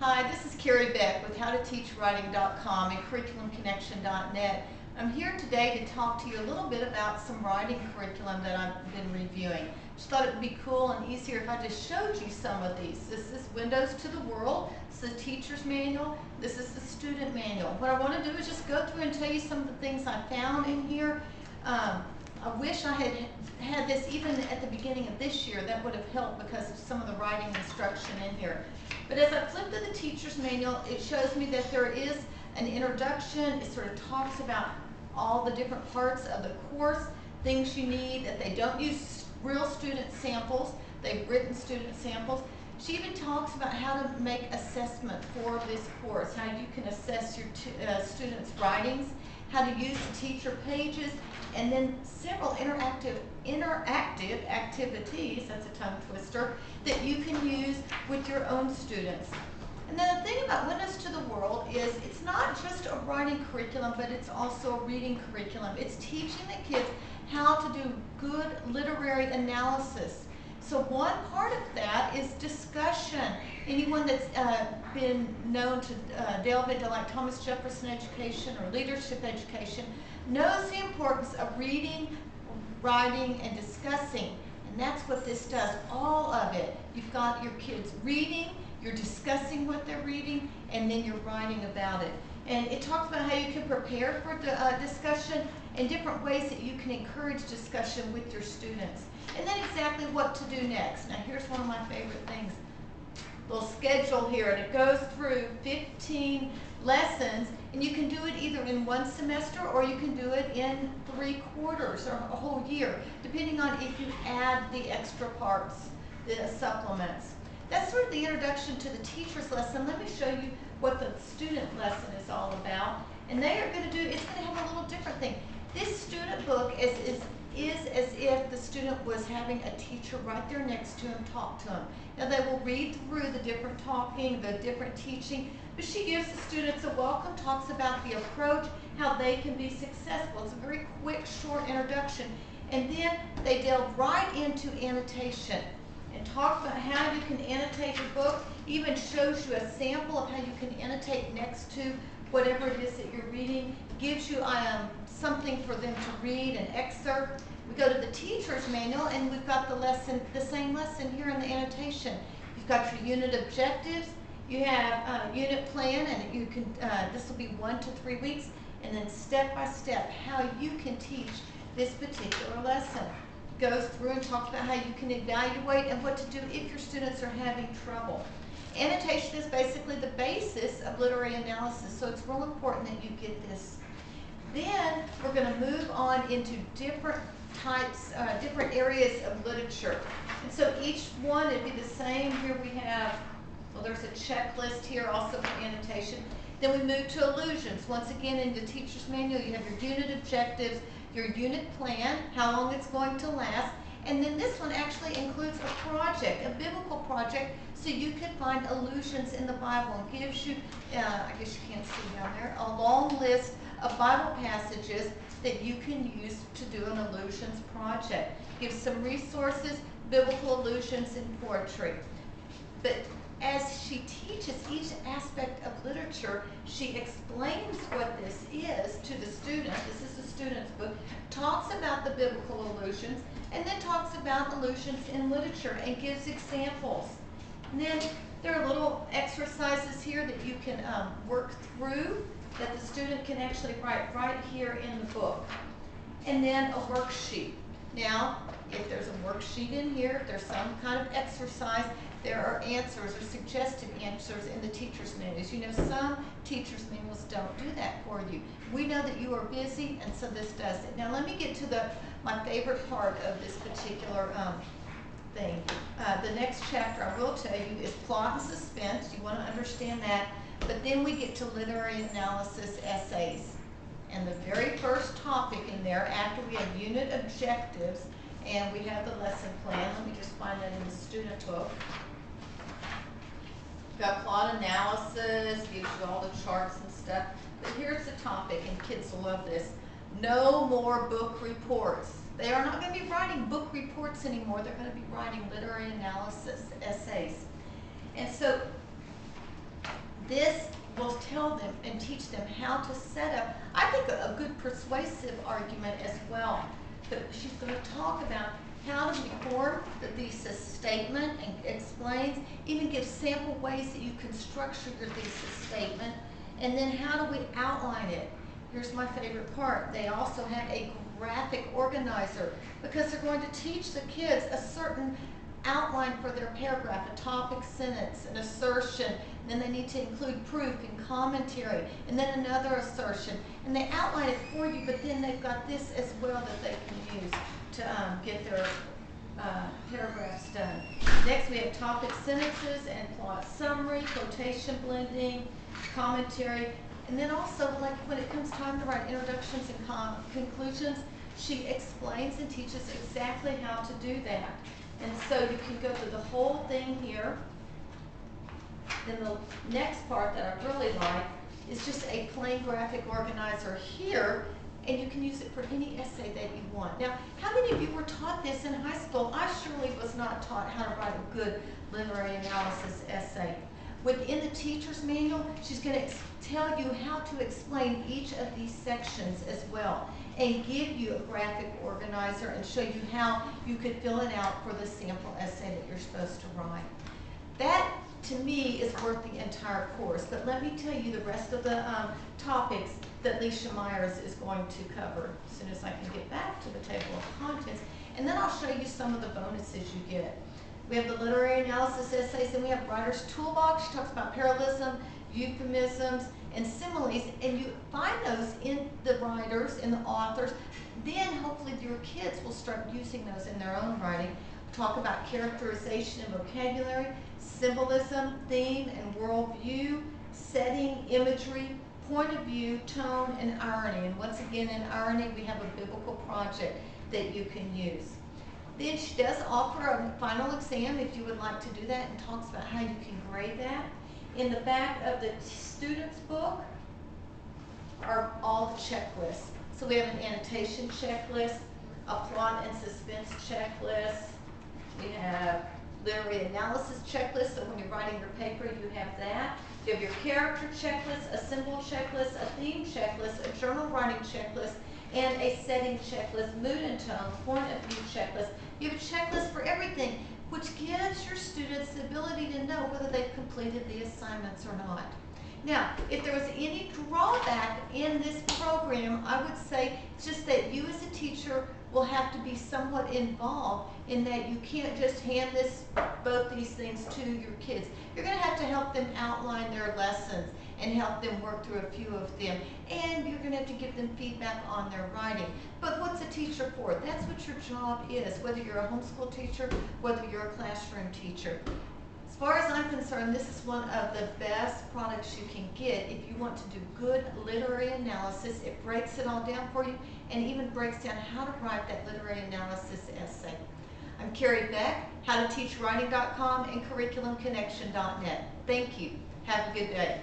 Hi, this is Carrie Beck with HowToTeachWriting.com and CurriculumConnection.net. I'm here today to talk to you a little bit about some writing curriculum that I've been reviewing. Just thought it would be cool and easier if I just showed you some of these. This is Windows to the World. This is the teacher's manual. This is the student manual. What I want to do is just go through and tell you some of the things I found in here. I wish I had this even at the beginning of this year. That would have helped because of some of the writing instruction in here. But as I flip to the teacher's manual, it shows me that there is an introduction. It sort of talks about all the different parts of the course, things you need, that they don't use real student samples. They've written student samples. She even talks about how to make assessment for this course, how you can assess your students' writings, how to use the teacher pages, and then several interactive activities, that's a tongue twister, that you can use with your own students. And then the thing about Windows to the World is it's not just a writing curriculum, but it's also a reading curriculum. It's teaching the kids how to do good literary analysis. So one part of that is discussion. Anyone that's been known to delve into like Thomas Jefferson education or leadership education knows the importance of reading, writing, and discussing. And that's what this does, all of it. You've got your kids reading, you're discussing what they're reading, and then you're writing about it. And it talks about how you can prepare for discussion and different ways that you can encourage discussion with your students. And then exactly what to do next. Now here's one of my favorite things. Little schedule here, and it goes through 15 lessons, and you can do it either in one semester or you can do it in 3 quarters or a whole year, depending on if you add the extra parts, the supplements. That's sort of the introduction to the teacher's lesson. Let me show you what the student lesson is all about. And they are going to do, it's going to have a little different thing. This student book is as if the student was having a teacher right there next to him talk to him. Now they will read through the different talking, the different teaching, but she gives the students a welcome, talks about the approach, how they can be successful. It's a very quick, short introduction. And then they delve right into annotation and talk about how you can annotate your book, even shows you a sample of how you can annotate next to whatever it is that you're reading, gives you something for them to read, an excerpt. We go to the teacher's manual and we've got the same lesson here in the annotation. You've got your unit objectives, you have a unit plan, and you can, this will be 1 to 3 weeks, and then step by step how you can teach this particular lesson. Goes through and talks about how you can evaluate and what to do if your students are having trouble. Annotation is basically the basis of literary analysis, so it's real important that you get this. Then we're going to move on into different types, different areas of literature. And so each one would be the same. Here we have, well, there's a checklist here also for annotation. Then we move to allusions. Once again, in the teacher's manual, you have your unit objectives, your unit plan, how long it's going to last, and then this one actually includes a project, a biblical project, so you can find allusions in the Bible, and gives you, I guess you can't see down there, a long list of Bible passages that you can use to do an allusions project. Gives some resources, biblical allusions, and poetry. But as she teaches each aspect of literature, she explains what this is to the student. This is the student's book. Talks about the biblical allusions, and then talks about allusions in literature and gives examples. And then there are little exercises here that you can work through, that the student can actually write right here in the book. And then a worksheet. Now, if there's a worksheet in here, if there's some kind of exercise, there are answers or suggested answers in the teacher's manuals. You know, some teacher's manuals don't do that for you. We know that you are busy, and so this does it. Now let me get to my favorite part of this particular thing. The next chapter, I will tell you, is plot and suspense. You want to understand that. But then we get to literary analysis essays. And the very first topic in there, after we have unit objectives, and we have the lesson plan. Let me just find that in the student book. Got plot analysis, gives you all the charts and stuff. But here's the topic, and kids will love this. No more book reports. They are not going to be writing book reports anymore. They're going to be writing literary analysis essays. And so This will tell them and teach them how to set up, I think, a good persuasive argument as well. But she's going to talk about how to form the thesis statement and explains, even gives sample ways that you can structure your thesis statement, and then how do we outline it. Here's my favorite part. They also have a graphic organizer because they're going to teach the kids a certain outline for their paragraph, a topic sentence, an assertion, and then they need to include proof and commentary, and then another assertion. And they outline it for you, but then they've got this as well that they can use to get their paragraphs done. Next we have topic sentences and plot summary, quotation blending, commentary, and then also, like when it comes time to write introductions and conclusions, she explains and teaches exactly how to do that. And so you can go through the whole thing here. Then the next part that I really like is just a plain graphic organizer here, and you can use it for any essay that you want. Now, how many of you were taught this in high school? I surely was not taught how to write a good literary analysis essay. Within the teacher's manual, she's going to tell you how to explain each of these sections as well, and give you a graphic organizer and show you how you could fill it out for the sample essay that you're supposed to write. That, to me, is worth the entire course. But let me tell you the rest of the topics that Leisha Myers is going to cover as soon as I can get back to the table of contents. And then I'll show you some of the bonuses you get. We have the literary analysis essays, and we have Writer's Toolbox. She talks about parallelism, euphemisms, and similes, and you find those in the writers, in the authors. Then hopefully your kids will start using those in their own writing. Talk about characterization and vocabulary, symbolism, theme and worldview, setting, imagery, point of view, tone, and irony. And once again, in irony, we have a biblical project that you can use. Then she does offer a final exam if you would like to do that, and talks about how you can grade that. In the back of the student's book are all the checklists. So we have an annotation checklist, a plot and suspense checklist. We have literary analysis checklist, so when you're writing your paper, you have that. You have your character checklist, a symbol checklist, a theme checklist, a journal writing checklist, and a setting checklist, mood and tone, point of view checklist. You have a checklist for everything, which gives your students the ability to know whether they've completed the assignments or not. Now, if there was any drawback in this program, I would say just that you as a teacher will have to be somewhat involved in that you can't just hand both these things to your kids. You're going to help them outline their lessons and help them work through a few of them. And you're going to have to give them feedback on their writing. But what's a teacher for? That's what your job is, whether you're a homeschool teacher, whether you're a classroom teacher. As far as I'm concerned, this is one of the best products you can get if you want to do good literary analysis. It breaks it all down for you and even breaks down how to write that literary analysis essay. I'm Carrie Beck, howtoteachwriting.com and curriculumconnection.net. Thank you. Have a good day.